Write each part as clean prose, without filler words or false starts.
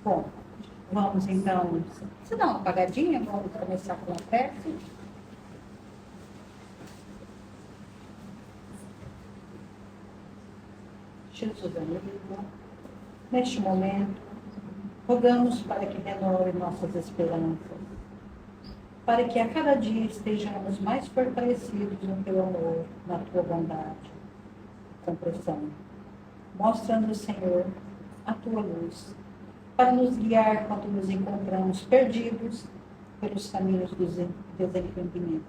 Bom, vamos então, você dá uma apagadinha, vamos começar com a prece. Jesus amigo, neste momento, rogamos para que renove nossas esperanças, para que a cada dia estejamos mais fortalecidos no teu amor, na tua bondade, compreensão. Mostra-nos, Senhor, a tua luz, para nos guiar quando nos encontramos perdidos pelos caminhos dos desentendimentos.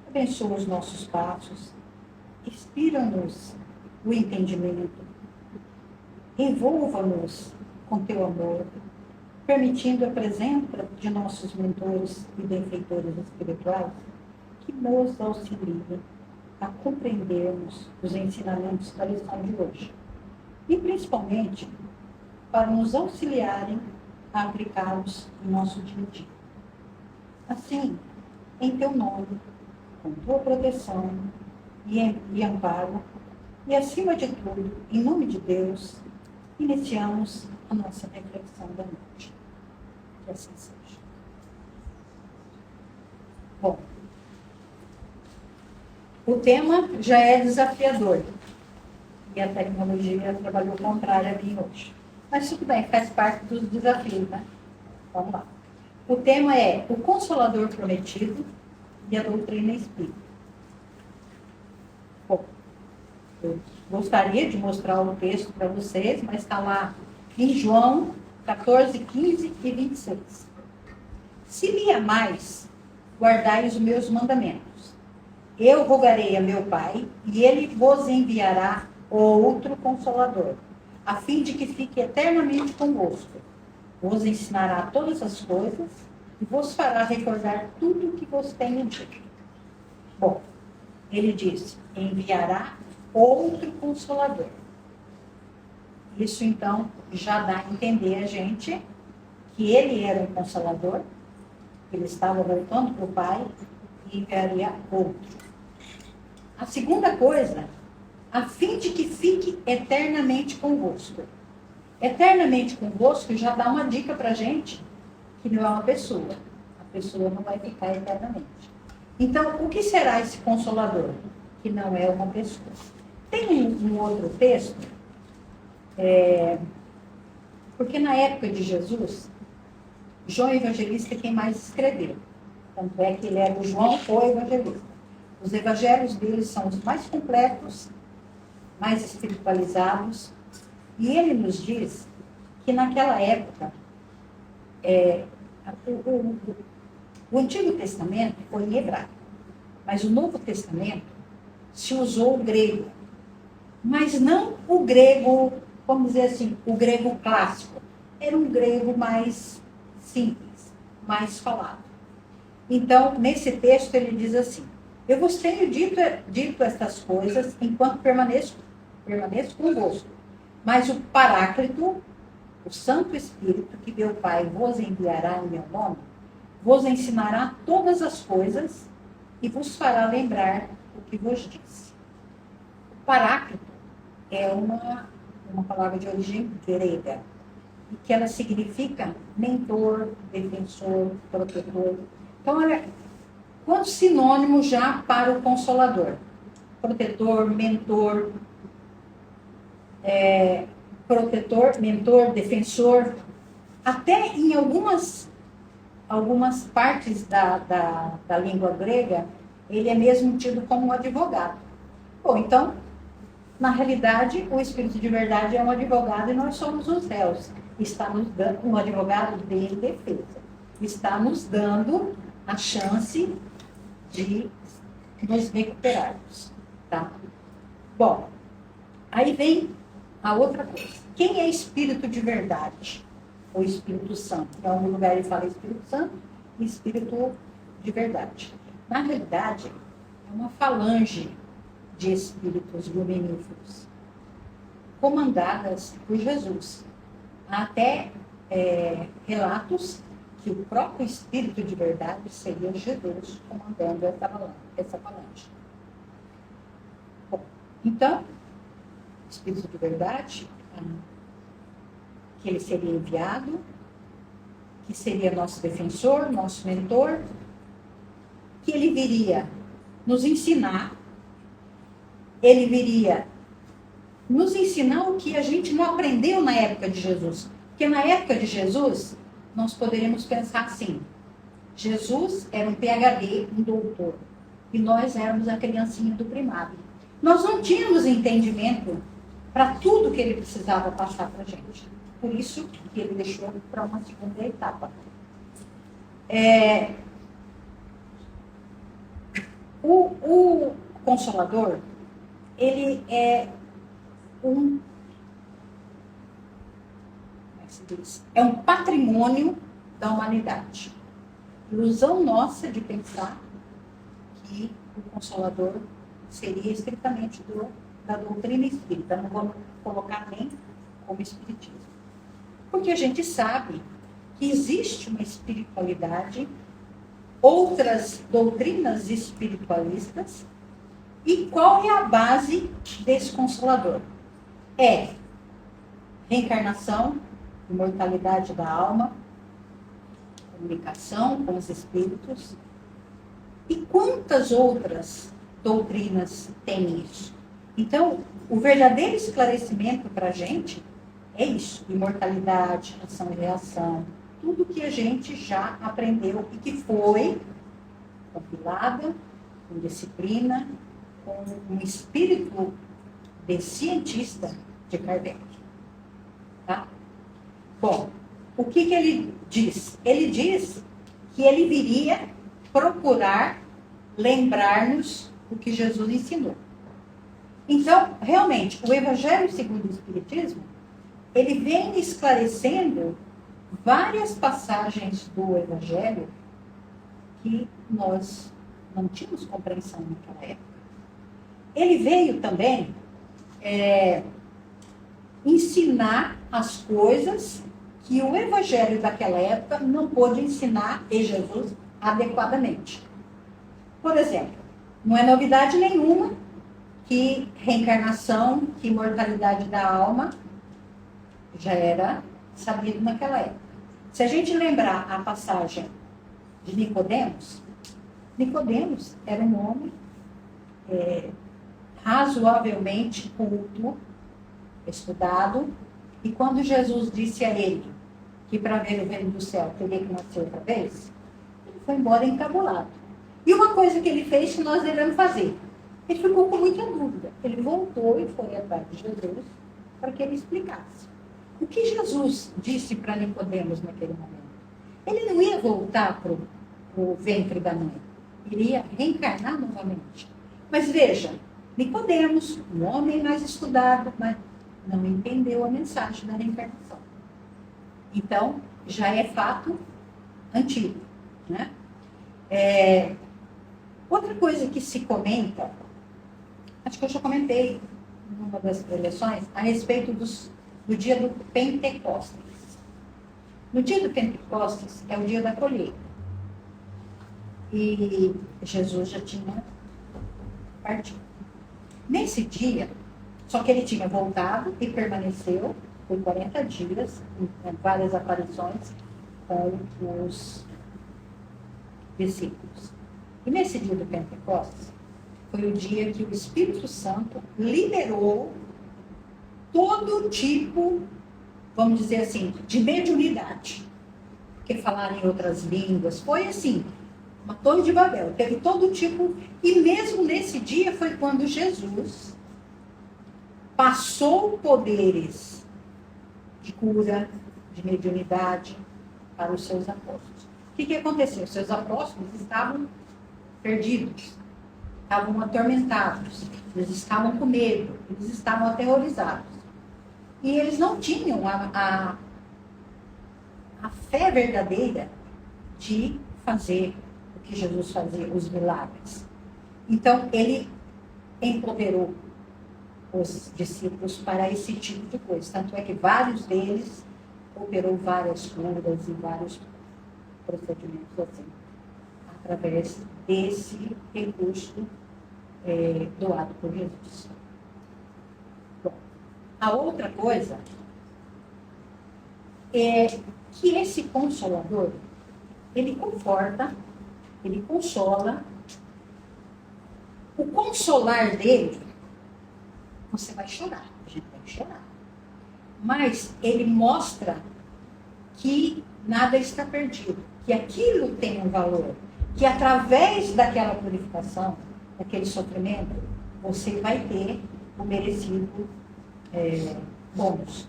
Abençoa os nossos passos, inspira-nos o entendimento, envolva-nos com teu amor, permitindo a presença de nossos mentores e benfeitores espirituais que nos auxiliem a compreendermos os ensinamentos da lição de hoje e, principalmente, para nos auxiliarem a aplicá-los em nosso dia a dia. Assim, em teu nome, com tua proteção e amparo, e acima de tudo, em nome de Deus, iniciamos a nossa reflexão da noite. Que assim seja. Bom, o tema já é desafiador. E a tecnologia trabalhou contrário a mim hoje. Mas tudo bem, faz parte dos desafios, né? Vamos lá. O tema é o Consolador Prometido e a Doutrina Espírita. Bom, eu gostaria de mostrar o texto para vocês, mas está lá em João 14, 15 e 26. Se me amais, guardai os meus mandamentos. Eu rogarei a meu Pai, e ele vos enviará outro Consolador, a fim de que fique eternamente convosco. Vos ensinará todas as coisas e vos fará recordar tudo o que vos tenho dito. Bom, ele diz, enviará outro Consolador. Isso, então, já dá a entender a gente que ele era um Consolador, ele estava voltando para o Pai e enviaria outro. A segunda coisa, a fim de que fique eternamente convosco. Eternamente convosco já dá uma dica para a gente que não é uma pessoa. A pessoa não vai ficar eternamente. Então, o que será esse Consolador? Que não é uma pessoa. Tem um outro texto, porque na época de Jesus, João Evangelista é quem mais escreveu. Tanto é que ele era o João o Evangelista. Os evangelhos dele são os mais completos, mais espiritualizados, e ele nos diz que naquela época, o Antigo Testamento foi em hebraico, mas o Novo Testamento se usou o grego, mas não o grego, vamos dizer assim, o grego clássico, era um grego mais simples, mais falado. Então, nesse texto ele diz assim, eu vos tenho dito estas coisas enquanto permaneço convosco. Mas o Paráclito, o Santo Espírito, que meu Pai vos enviará em meu nome, vos ensinará todas as coisas e vos fará lembrar o que vos disse. O Paráclito é uma palavra de origem grega, e que ela significa mentor, defensor, protetor. Então, olha, quantos sinônimos já para o Consolador? Protetor, mentor, protetor, mentor, defensor. Até em algumas partes da língua grega, ele é mesmo tido como um advogado. Bom, então, na realidade, o Espírito de verdade é um advogado e nós somos os réus. Está nos dando um advogado de defesa. Está nos dando a chance de nos recuperarmos. Tá? Bom, aí vem a outra coisa. Quem é Espírito de verdade? O Espírito Santo. Em algum lugar ele fala Espírito Santo e Espírito de verdade. Na realidade, é uma falange de espíritos luminíferos, comandadas por Jesus. Há até relatos que o próprio Espírito de verdade seria Jesus comandando essa falange. Bom, então, Espírito de verdade, que ele seria enviado, que seria nosso defensor, nosso mentor, que ele viria nos ensinar, ele viria nos ensinar o que a gente não aprendeu na época de Jesus. Porque na época de Jesus, nós poderíamos pensar assim, Jesus era um PhD, um doutor, e nós éramos a criancinha do primário. Nós não tínhamos entendimento para tudo que ele precisava passar para a gente. Por isso que ele deixou para uma segunda etapa. O Consolador, ele é um patrimônio da humanidade. Ilusão nossa de pensar que o Consolador seria estritamente da doutrina espírita. Não vou colocar nem como espiritismo. Porque a gente sabe que existe uma espiritualidade, outras doutrinas espiritualistas, e qual é a base desse Consolador? É reencarnação, imortalidade da alma, comunicação com os espíritos. E quantas outras doutrinas têm isso? Então, o verdadeiro esclarecimento para a gente é isso: imortalidade, ação e reação, tudo que a gente já aprendeu e que foi compilada com disciplina, com um espírito de cientista de Kardec. Tá? Bom, o que ele diz? Ele diz que ele viria procurar lembrar-nos o que Jesus ensinou. Então, realmente, o Evangelho segundo o Espiritismo, ele vem esclarecendo várias passagens do Evangelho que nós não tínhamos compreensão naquela época. Ele veio também ensinar as coisas que o Evangelho daquela época não pôde ensinar, e Jesus, adequadamente. Por exemplo, não é novidade nenhuma que reencarnação, que imortalidade da alma já era sabido naquela época. Se a gente lembrar a passagem de Nicodemos, Nicodemos era um homem razoavelmente culto, estudado, e quando Jesus disse a ele que para ver o reino do céu teria que nascer outra vez, ele foi embora encabulado. E uma coisa que ele fez que nós devemos fazer, ele ficou com muita dúvida. Ele voltou e foi atrás de Jesus para que ele explicasse. O que Jesus disse para Nicodemos naquele momento? Ele não ia voltar para o ventre da mãe. Ele ia reencarnar novamente. Mas veja, Nicodemos, um homem mais estudado, mas não entendeu a mensagem da reencarnação. Então, já é fato antigo. Né? Outra coisa que se comenta, acho que eu já comentei numa das preleções, a respeito do dia do Pentecostes. No dia do Pentecostes é o dia da colheita. E Jesus já tinha partido. Nesse dia, só que ele tinha voltado e permaneceu por 40 dias, em várias aparições com os discípulos. E nesse dia do Pentecostes, foi o dia que o Espírito Santo liberou todo tipo, vamos dizer assim, de mediunidade. Porque falar em outras línguas, foi assim, uma torre de Babel, teve todo tipo, e mesmo nesse dia foi quando Jesus passou poderes de cura, de mediunidade para os seus apóstolos. O que aconteceu? Seus apóstolos estavam perdidos, estavam atormentados, eles estavam com medo, eles estavam aterrorizados. E eles não tinham a fé verdadeira de fazer o que Jesus fazia, os milagres. Então, ele empoderou os discípulos para esse tipo de coisa. Tanto é que vários deles operou várias curas e vários procedimentos assim, através desse recurso doado por Jesus. Bom, a outra coisa é que esse Consolador, ele conforta, ele consola. O consolar dele, você vai chorar, a gente vai chorar. Mas ele mostra que nada está perdido, que aquilo tem um valor, que através daquela purificação, daquele sofrimento, você vai ter o merecido bônus.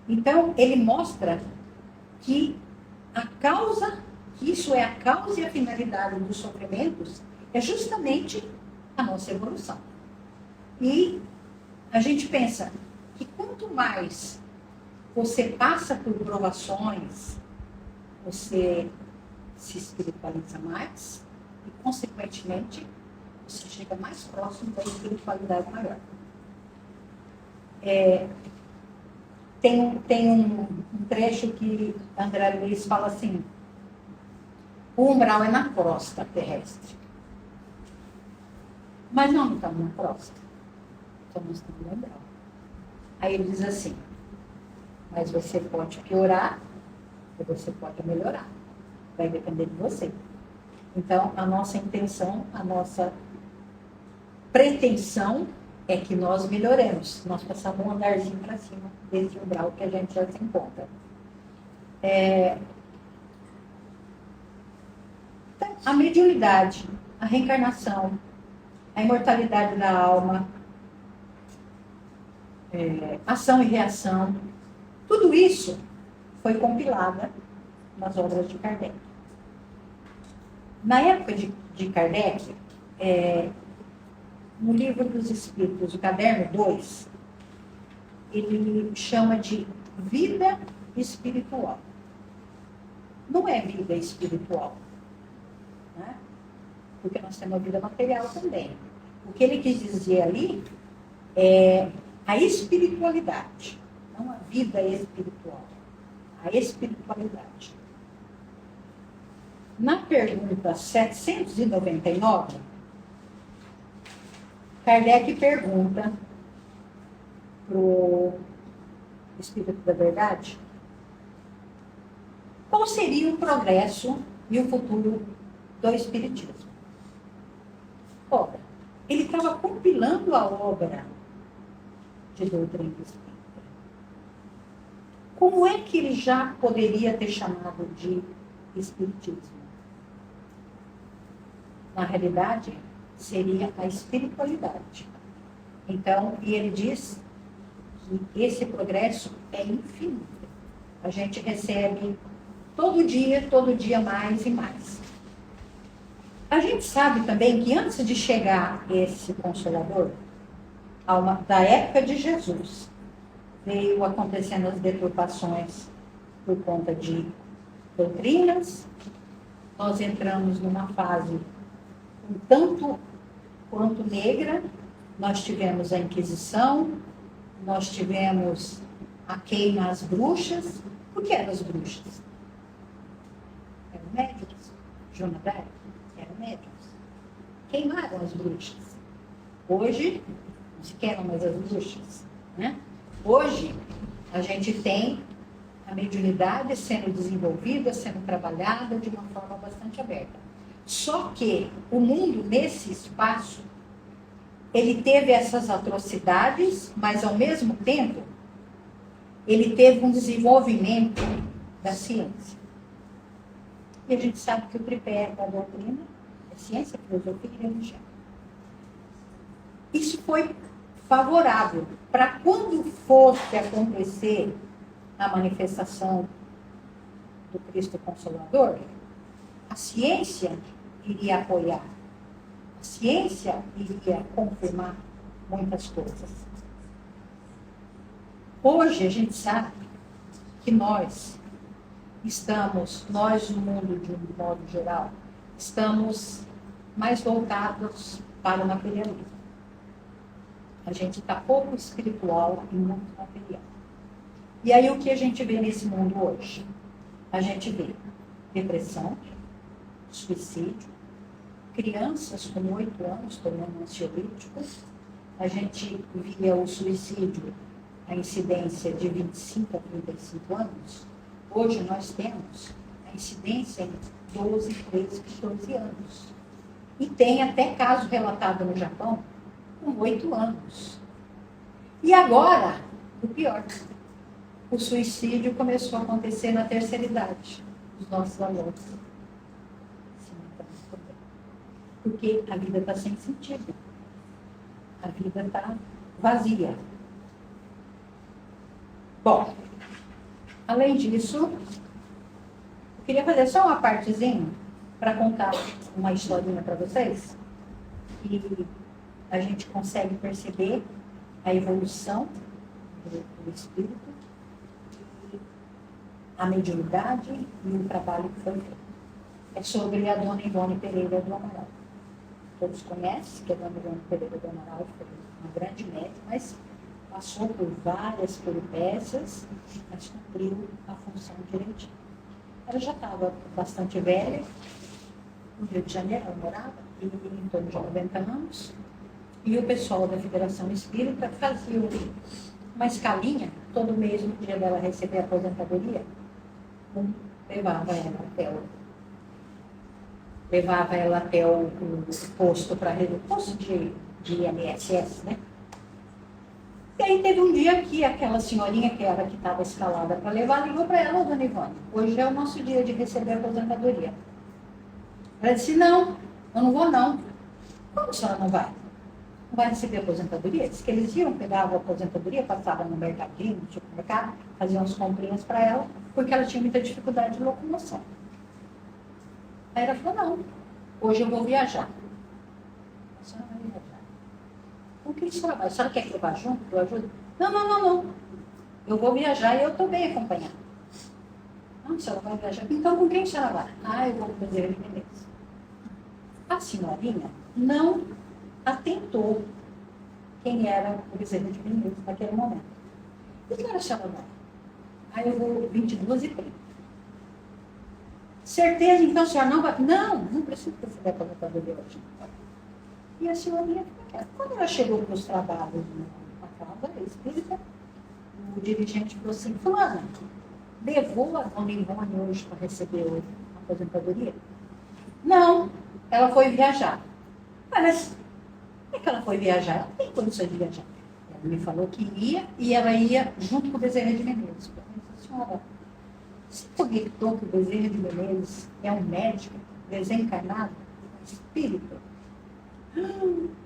Então, ele mostra que a causa, que isso é a causa e a finalidade dos sofrimentos, é justamente a nossa evolução. E a gente pensa que quanto mais você passa por provações, você se espiritualiza mais e, consequentemente, você chega mais próximo da espiritualidade maior. Tem um trecho que André Luiz fala assim: o umbral é na crosta terrestre. Mas não estamos na crosta, estamos no umbral. Aí ele diz assim: mas você pode piorar ou você pode melhorar. Vai depender de você. Então, a nossa intenção, a nossa pretensão é que nós melhoremos. Nós passamos um andarzinho para cima desse umbral que a gente já se encontra. Então, a mediunidade, a reencarnação, a imortalidade da alma, ação e reação, tudo isso foi compilada nas obras de Kardec. Na época de Kardec, no Livro dos Espíritos, o caderno 2, ele chama de vida espiritual. Não é vida espiritual, né? Porque nós temos a vida material também. O que ele quis dizer ali é a espiritualidade, não a vida espiritual, a espiritualidade. Na pergunta 799, Kardec pergunta para o Espírito da Verdade qual seria o progresso e o futuro do Espiritismo. Ora, ele estava compilando a obra de doutrina espírita. Como é que ele já poderia ter chamado de Espiritismo? Na realidade, seria a espiritualidade. Então, e ele diz que esse progresso é infinito. A gente recebe todo dia mais e mais. A gente sabe também que antes de chegar esse Consolador, da época de Jesus, veio acontecendo as deturpações por conta de doutrinas. Nós entramos numa fase um tanto quanto negra. Nós tivemos a Inquisição, nós tivemos a queima às bruxas. O que eram as bruxas? Eram médiuns. Joana d'Arc eram médiuns. Queimaram as bruxas. Hoje, não se queimam mais as bruxas, né? Hoje, a gente tem a mediunidade sendo desenvolvida, sendo trabalhada de uma forma bastante aberta. Só que o mundo, nesse espaço, ele teve essas atrocidades, mas, ao mesmo tempo, ele teve um desenvolvimento da ciência. E a gente sabe que o tripé da doutrina é ciência, filosofia e religião. Isso foi favorável para quando fosse acontecer a manifestação do Cristo Consolador, a ciência iria apoiar, a ciência iria confirmar muitas coisas. Hoje a gente sabe que nós no mundo de um modo geral, estamos mais voltados para o materialismo. A gente está pouco espiritual e muito material. E aí o que a gente vê nesse mundo hoje? A gente vê depressão, suicídio, crianças com 8 anos tomando ansiolíticos. A gente via o suicídio, a incidência de 25 a 35 anos, Hoje nós temos a incidência em 12, 13, 14 anos. E tem até caso relatado no Japão com 8 anos. E agora, o pior, o suicídio começou a acontecer na terceira idade dos nossos alunos. Porque a vida está sem sentido. A vida está vazia. Bom, além disso, eu queria fazer só uma partezinha para contar uma historinha para vocês. E a gente consegue perceber a evolução do espírito, a mediunidade e o trabalho que foi feito. É sobre a dona Ivone Pereira do Amaral. Todos conhecem que a dona Ivone Pereira do Amaral foi uma grande médica, mas passou por várias peripécias, mas cumpriu a função direitinho. Ela já estava bastante velha, no Rio de Janeiro, ela morava, em torno de 90 anos, e o pessoal da Federação Espírita fazia uma escalinha, todo mês, no dia dela receber a aposentadoria, levava ela até o posto para o posto de INSS, né? E aí teve um dia que aquela senhorinha que estava escalada para levar, ligou para ela, dona Ivone, hoje é o nosso dia de receber a aposentadoria. Ela disse, não, eu não vou não. Como a senhora não vai? Não vai receber a aposentadoria? Diz que eles iam, pegavam a aposentadoria, passavam no mercadinho, no supermercado, faziam as comprinhas para ela, porque ela tinha muita dificuldade de locomoção. Aí ela falou, não, hoje eu vou viajar. A senhora vai viajar. O que a senhora vai? A senhora quer que eu vá junto, que eu ajude? Não. Eu vou viajar e eu estou bem acompanhada. Não, a senhora vai viajar. Então, com quem a senhora vai? Ah, eu vou com o Bezerra de Menezes. A senhorinha não atentou quem era o Bezerra de Menezes naquele momento. E que hora a senhora vai? Ah, eu vou 22h30. Certeza, então, a senhora não vai? Não precisa receber a aposentadoria hoje. E a senhorinha, quando ela chegou para os trabalhos na casa espírita, o dirigente falou assim, fulana, levou a dona Ivone hoje para receber a aposentadoria? Não, ela foi viajar. Mas como é que ela foi viajar? Ela não tem condições de viajar. Ela me falou que ia e ela ia junto com o Bezerra de Menezes. Eu disse, senhora, você conectou que o Bezerra de Menezes é um médico desencarnado, um espírito?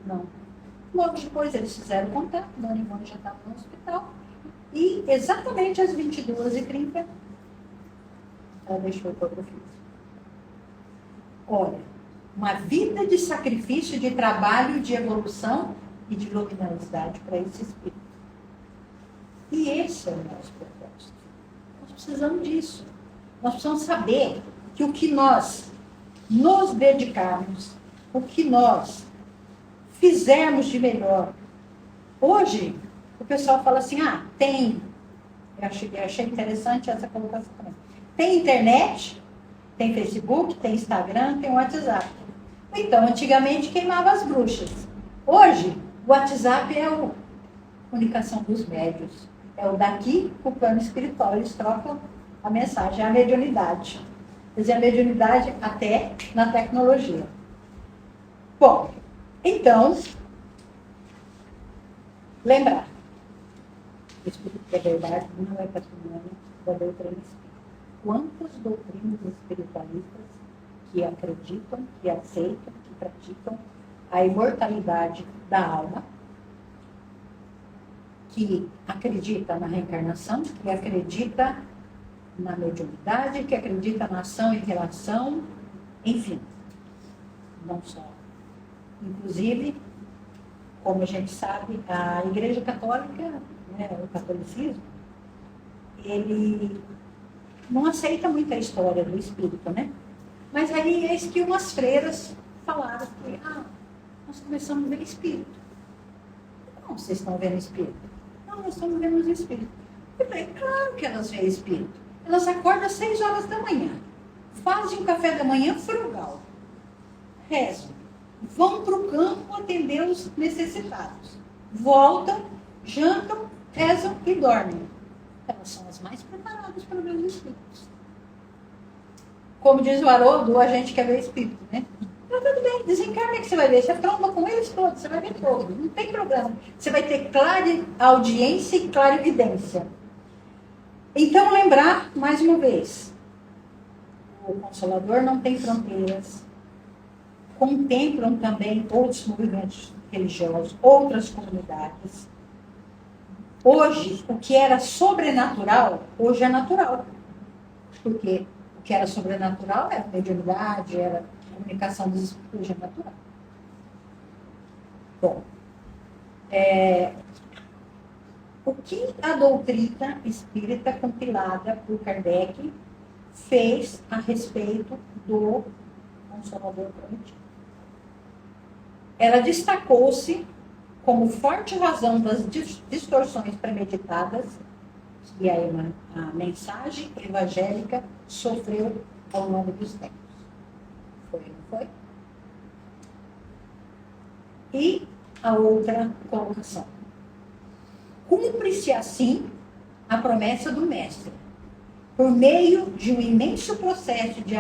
Não. Logo depois eles fizeram contato, a dona Ivone já estava no hospital. E exatamente às 22h30, ela deixou o corpo físico. Olha, uma vida de sacrifício, de trabalho, de evolução e de luminosidade para esse espírito. E esse é o nosso propósito. Nós precisamos disso. Nós precisamos saber que o que nós nos dedicarmos, o que nós fizermos de melhor. Hoje, o pessoal fala assim, eu achei interessante essa colocação também. Tem internet, tem Facebook, tem Instagram, tem WhatsApp. Então, antigamente queimava as bruxas. Hoje, o WhatsApp é a comunicação dos médios. É o daqui com o plano espiritual. Eles trocam a mensagem, é a mediunidade. Quer dizer, a mediunidade até na tecnologia. Bom, então, lembrar. O espírito da verdade não é patrimônio da doutrina espírita. Quantas doutrinas espiritualistas que acreditam, que aceitam, que praticam a imortalidade da alma, que acredita na reencarnação, que acredita na mediunidade, que acredita na ação e relação, enfim, não só. Inclusive, como a gente sabe, a Igreja Católica, o catolicismo, ele não aceita muito a história do espírito, né? Mas aí eis que umas freiras falaram que, nós começamos a ver espírito. Como vocês estão vendo espírito? Não, nós estamos vendo os espíritos. Eu falei, claro que elas veem espírito. Elas acordam às 6 horas da manhã, fazem um café da manhã frugal, rezam, vão para o campo atender os necessitados, voltam, jantam, rezam e dormem. Elas são as mais preparados para ver os espíritos. Como diz o Haroldo, a gente quer ver espírito, né? Então, tudo bem, desencarna que você vai ver. Você tromba com eles todos, você vai ver todos, não tem problema. Você vai ter clara audiência e clara evidência. Então, lembrar, mais uma vez, o Consolador não tem fronteiras, contemplam também outros movimentos religiosos, outras comunidades. Hoje, o que era sobrenatural, hoje é natural. Porque o que era sobrenatural era mediunidade, era comunicação dos espíritos, hoje é natural. Bom, o que a doutrina espírita compilada por Kardec fez a respeito do Consolador prometido? Ela destacou-se como forte razão das distorções premeditadas que a mensagem evangélica sofreu ao longo dos tempos. Foi, não foi? E a outra colocação. Cumpre-se assim a promessa do Mestre. Por meio de um imenso processo de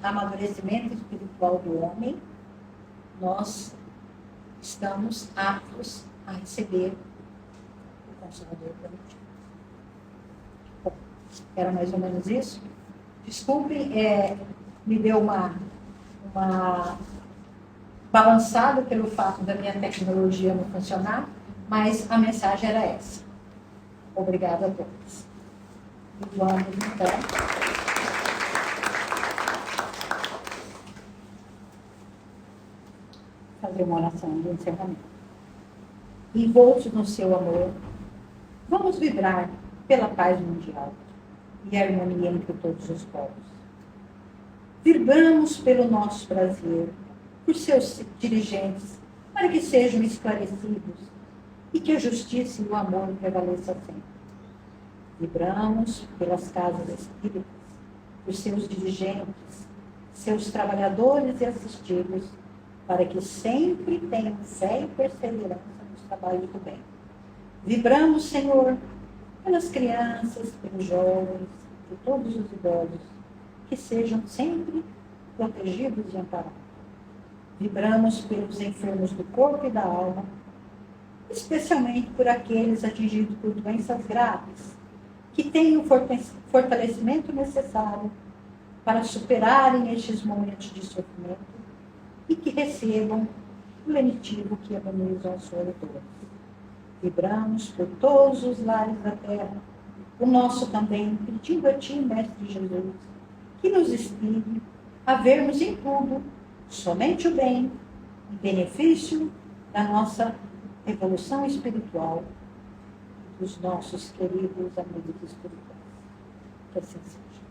amadurecimento espiritual do homem, nós estamos aptos a receber o Consolador prometido. Bom, era mais ou menos isso. Desculpem, me deu uma balançada pelo fato da minha tecnologia não funcionar, mas a mensagem era essa. Obrigada a todos. E vamos, então, fazer uma oração de encerramento. Envoltos no seu amor, vamos vibrar pela paz mundial e a harmonia entre todos os povos. Vibramos pelo nosso Brasil, por seus dirigentes, para que sejam esclarecidos e que a justiça e o amor prevaleçam sempre. Vibramos pelas casas espíritas, por seus dirigentes, seus trabalhadores e assistidos, para que sempre tenham fé e perseverança nos trabalhos do bem. Vibramos, Senhor, pelas crianças, pelos jovens, por todos os idosos, que sejam sempre protegidos e amparados. Vibramos pelos enfermos do corpo e da alma, especialmente por aqueles atingidos por doenças graves, que tenham o fortalecimento necessário para superarem estes momentos de sofrimento e que recebam o lenitivo que ameniza a sua dor. Vibramos por todos os lares da terra, o nosso também, pedindo a Ti, Mestre Jesus, que nos inspire a vermos em tudo somente o bem e benefício da nossa evolução espiritual e dos nossos queridos amigos espirituais. Que assim seja.